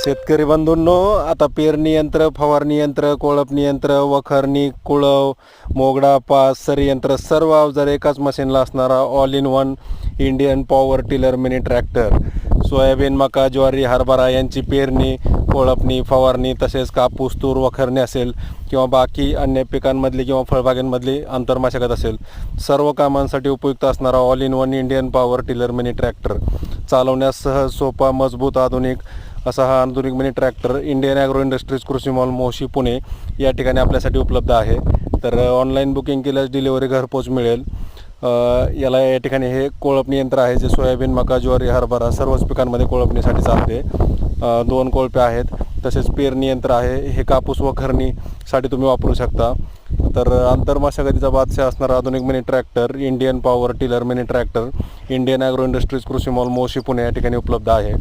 शेतकरी बंधूंनो, आता पेरणी यंत्र, फवारणी यंत्र, कोळपणी यंत्र, वखरणी, कुळव, मोगडा, पास, सरी यंत्र सर्व अवजार एकाच मशीनला असणारा all in one Indian power tiller mini tractor. Soybean, मका, ज्वारी, हरभरा यांची पेरणी, कोळपणी, फवारणी तसेच कापूस, तूर, वखरणी असेल किंवा बाकी अन्य पिकांमधली किंवा फळबागांमधली आंतरमशागत असेल, सर्व कामांसाठी उपयुक्त असणारा all in one Indian power tiller mini tractor. चालवण्यास सहज, सोपा, मजबूत, आधुनिक असा हा आधुनिक mini tractor Indian agro industries कृषी मॉल मोशी पुणे या ठिकाणी आपल्यासाठी उपलब्ध आहे. तर ऑनलाईन बुकिंग केल्यास डिलिव्हरी घरपोच मिळेल. याला या ठिकाणी हे कोळपणी यंत्र आहे जे सोयाबीन, मका, ज्वारी, हरभरा सर्वच पिकांमध्ये कोळपणीसाठी चालते. 2 कोळपे आहेत. तसेच पेरणी यंत्र आहे, हे कापूस वखरणीसाठी तुम्ही वापरू शकता. तर आंतरमशागतीचा बादशाह असणारा आधुनिक mini tractor Indian power tiller mini tractor Indian agro industries कृषी मॉल मोशी पुणे या ठिकाणी उपलब्ध आहे.